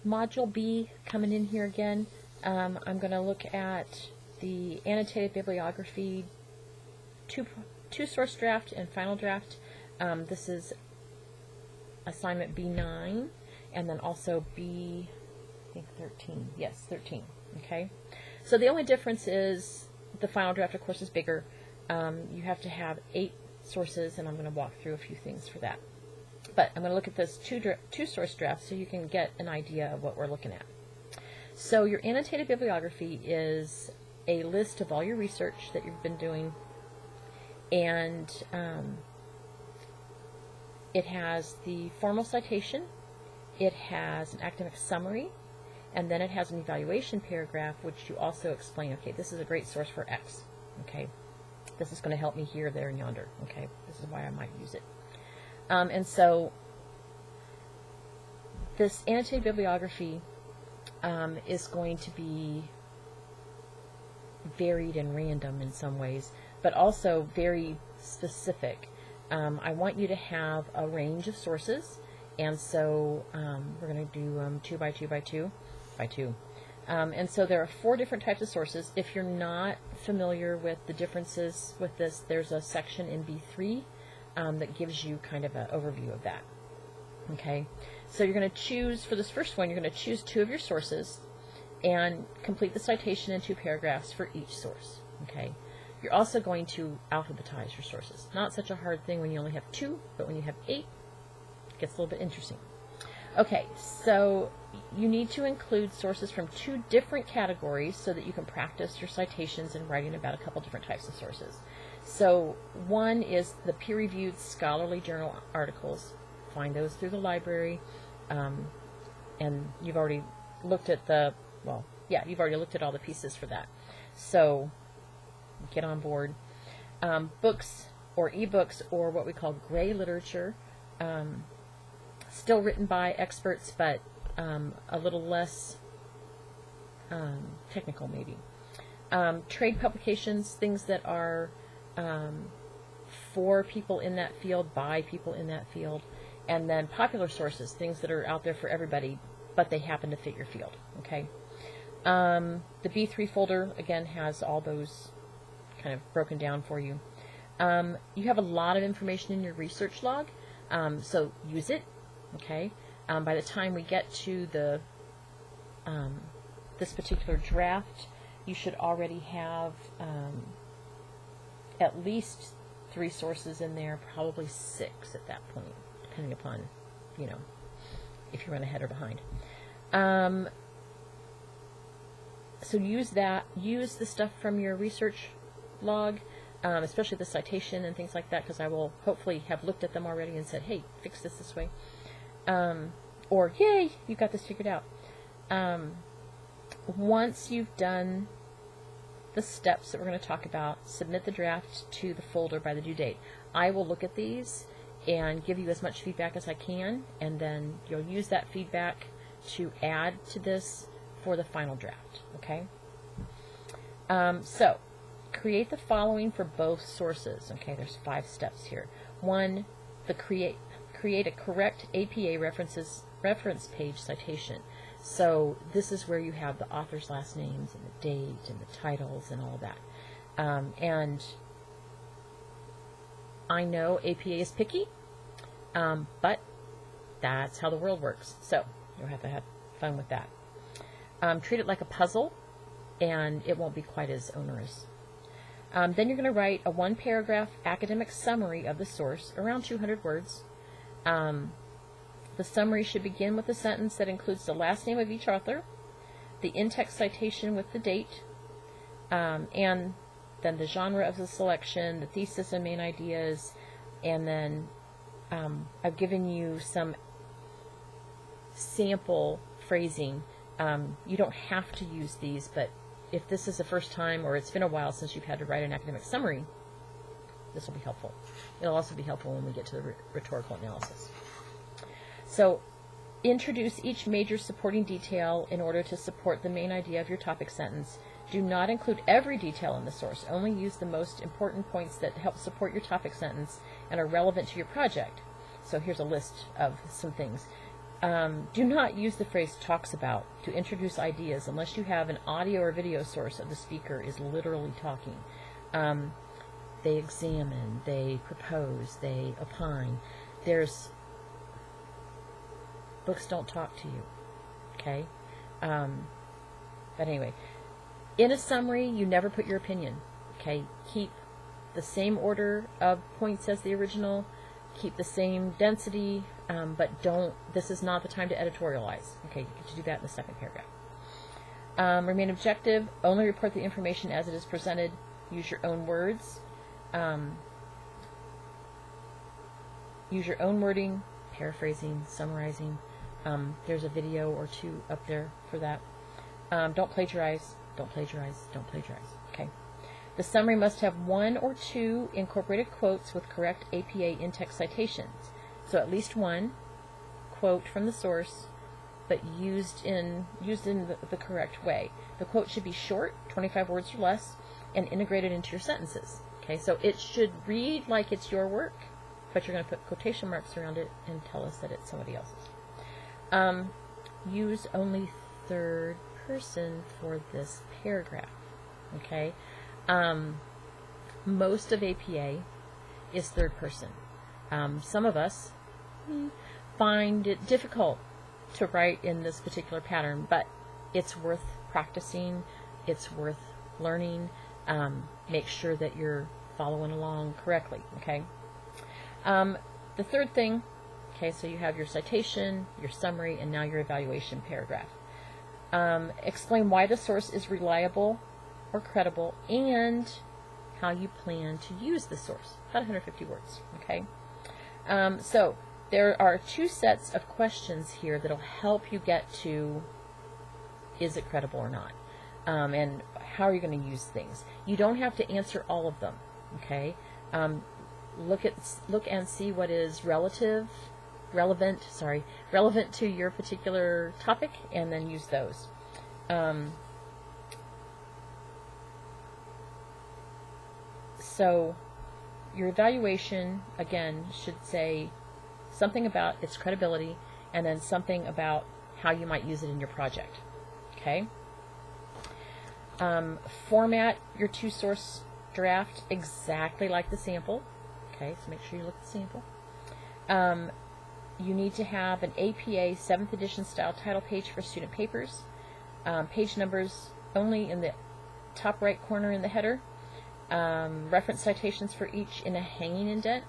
Module B coming in here again. I'm going to look at the annotated bibliography, two source draft and final draft. This is assignment B9, and then also B, I think 13. Yes, 13. Okay. So the only difference is the final draft, of course, is bigger. You have to have 8 sources, and I'm going to walk through a few things for that. But I'm going to look at this two source draft so you can get an idea of what we're looking at. So your annotated bibliography is a list of all your research that you've been doing, and it has the formal citation, it has an academic summary, and then it has an evaluation paragraph which you also explain, okay, this is a great source for X, okay, this is going to help me here, there, and yonder, okay, this is why I might use it. And so this annotated bibliography is going to be varied and random in some ways, but also very specific. I want you to have a range of sources, and so we're going to do 2 by 2 by 2 by 2. And so there are 4 different types of sources. If you're not familiar with the differences with this, there's a section in B3 that gives you kind of an overview of that. Okay, so you're going to choose, for this first one, you're going to choose 2 of your sources and complete the citation in 2 paragraphs for each source. Okay, you're also going to alphabetize your sources. Not such a hard thing when you only have 2, but when you have 8, it gets a little bit interesting. Okay, so you need to include sources from 2 different categories so that you can practice your citations and writing about a couple different types of sources. So one is the peer-reviewed scholarly journal articles. Find those through the library, and you've already looked at you've already looked at all the pieces for that. So get on board. Books or ebooks or what we call gray literature, still written by experts, but a little less technical maybe. Trade publications, things that are for people in that field, by people in that field, and then popular sources, things that are out there for everybody, but they happen to fit your field. Okay. The B3 folder, again, has all those kind of broken down for you. You have a lot of information in your research log, so use it. Okay. By the time we get to the this particular draft, you should already have at least 3 sources in there, probably 6 at that point, depending upon, you know, if you run ahead or behind. So use that. Use the stuff from your research log, especially the citation and things like that, because I will hopefully have looked at them already and said, hey, fix this way. Or, yay, you got this figured out. Once you've done the steps that we're going to talk about, submit the draft to the folder by the due date. I will look at these and give you as much feedback as I can, and then you'll use that feedback to add to this for the final draft. Okay? So, create the following for both sources. Okay, there's 5 steps here. 1, create a correct APA reference page citation. So this is where you have the author's last names and the date and the titles and all that. And I know APA is picky, but that's how the world works. So you'll have to have fun with that. Treat it like a puzzle, and it won't be quite as onerous. Then you're going to write a 1-paragraph academic summary of the source, around 200 words. The summary should begin with a sentence that includes the last name of each author, the in-text citation with the date, and then the genre of the selection, the thesis and main ideas, and then I've given you some sample phrasing. You don't have to use these, but if this is the first time or it's been a while since you've had to write an academic summary, this will be helpful. It'll also be helpful when we get to the rhetorical analysis. So, introduce each major supporting detail in order to support the main idea of your topic sentence. Do not include every detail in the source. Only use the most important points that help support your topic sentence and are relevant to your project. So here's a list of some things. Do not use the phrase talks about to introduce ideas unless you have an audio or video source of the speaker is literally talking. They examine, they propose, they opine. Books don't talk to you, okay? But anyway, in a summary, you never put your opinion, okay? Keep the same order of points as the original, keep the same density, but this is not the time to editorialize, okay? You get to do that in the second paragraph. Remain objective, only report the information as it is presented, use your own words, use your own wording, paraphrasing, summarizing. There's a video or two up there for that. Don't plagiarize, don't plagiarize, don't plagiarize, okay? The summary must have 1 or 2 incorporated quotes with correct APA in-text citations. So at least 1 quote from the source, but used in the correct way. The quote should be short, 25 words or less, and integrated into your sentences. Okay, so it should read like it's your work, but you're going to put quotation marks around it and tell us that it's somebody else's. Use only third person for this paragraph. Okay, most of APA is third person. Some of us find it difficult to write in this particular pattern, but it's worth practicing, it's worth learning. Make sure that you're following along correctly, okay? The third thing, okay, so you have your citation, your summary, and now your evaluation paragraph. Explain why the source is reliable or credible and how you plan to use the source. About 150 words, okay? So there are 2 sets of questions here that'll help you get to is it credible or not, and how are you going to use things. You don't have to answer all of them, okay? Look and see what is relevant to your particular topic, and then use those. So your evaluation, again, should say something about its credibility and then something about how you might use it in your project. Okay? Format your 2-source draft exactly like the sample. Okay, so make sure you look at the sample. You need to have an APA 7th edition style title page for student papers. Page numbers only in the top right corner in the header. Reference citations for each in a hanging indent.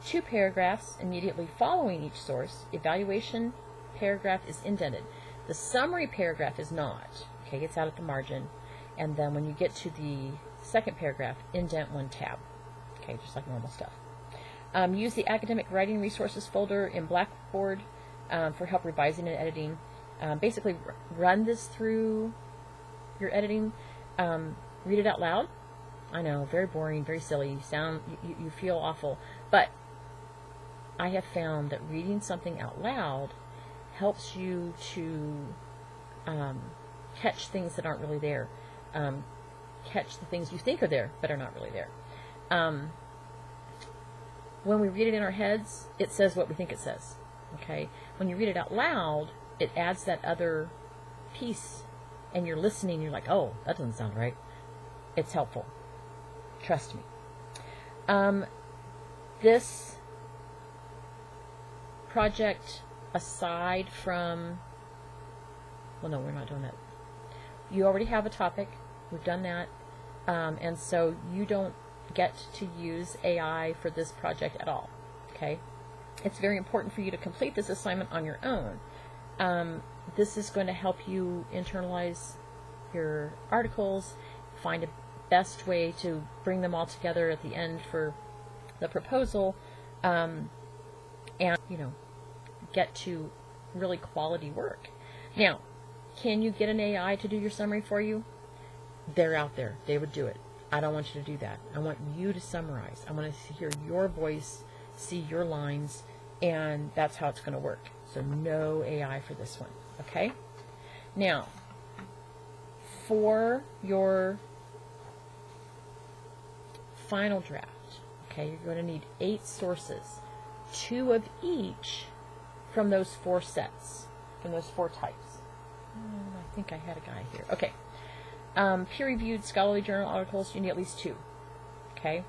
2 paragraphs immediately following each source. Evaluation paragraph is indented. The summary paragraph is not. Okay, it's out at the margin. And then when you get to the second paragraph, indent 1 tab. Okay, just like normal stuff. Use the academic writing resources folder in Blackboard for help revising and editing. Basically, run this through your editing. Read it out loud. I know, very boring, very silly. You feel awful. But I have found that reading something out loud helps you to catch things that aren't really there. Catch the things you think are there, but are not really there. When we read it in our heads, it says what we think it says. Okay? When you read it out loud, it adds that other piece, and you're listening, you're like, oh, that doesn't sound right. It's helpful. Trust me. This project, aside from, well, no, we're not doing that. You already have a topic. We've done that. And so you don't get to use AI for this project at all. Okay? It's very important for you to complete this assignment on your own. This is going to help you internalize your articles, find a best way to bring them all together at the end for the proposal, and, you know, get to really quality work. Now, can you get an AI to do your summary for you? They're out there. They would do it. I don't want you to do that. I want you to summarize. I want to hear your voice, see your lines, and that's how it's going to work. So no AI for this one. Okay? Now, for your final draft, okay, you're going to need 8 sources, 2 of each from those 4 sets, from those 4 types. I think I had a guy here. Okay. Peer-reviewed scholarly journal articles, you need at least 2. Okay.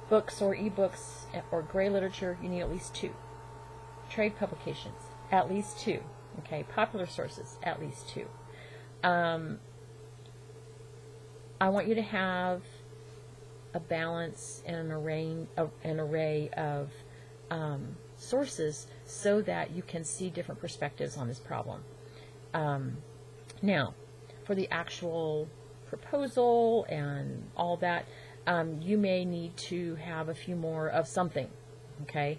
Books or ebooks or gray literature, you need at least 2. Trade publications, at least 2. Okay. Popular sources, at least 2. I want you to have a balance and an array of sources so that you can see different perspectives on this problem. Now, for the actual proposal and all that, you may need to have a few more of something. Okay,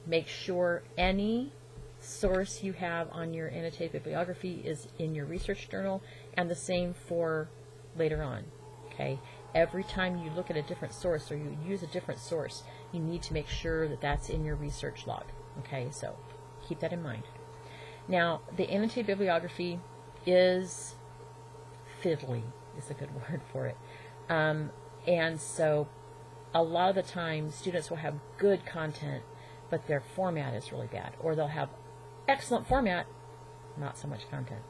make sure any source you have on your annotated bibliography is in your research journal, and the same for later on. Okay, every time you look at a different source or you use a different source, you need to make sure that that's in your research log. Okay, so keep that in mind. Now, the annotated bibliography is fiddly, is a good word for it. And so a lot of the time students will have good content, but their format is really bad. Or they'll have excellent format, not so much content.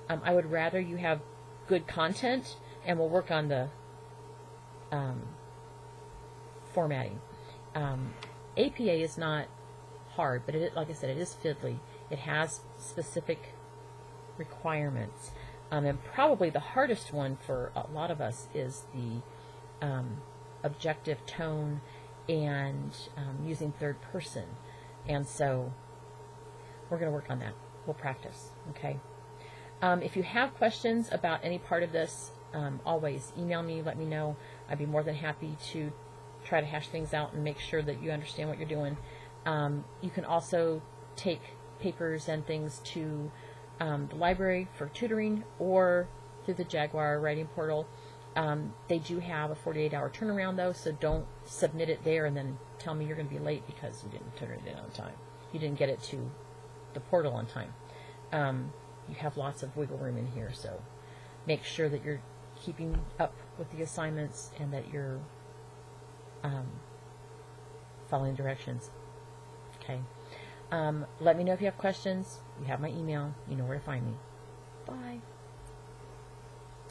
I would rather you have good content, and we'll work on the formatting. APA is not hard, but like I said, it is fiddly. It has specific requirements. And probably the hardest one for a lot of us is the objective tone and using third person. And so we're going to work on that. We'll practice. Okay. If you have questions about any part of this, always email me, let me know. I'd be more than happy to try to hash things out and make sure that you understand what you're doing. You can also take papers and things to the library for tutoring or through the Jaguar writing portal. They do have a 48-hour turnaround, though, so don't submit it there and then tell me you're going to be late because you didn't turn it in on time. You didn't get it to the portal on time. You have lots of wiggle room in here, so make sure that you're keeping up with the assignments and that you're following directions. Okay. Let me know if you have questions. You have my email. You know where to find me. Bye.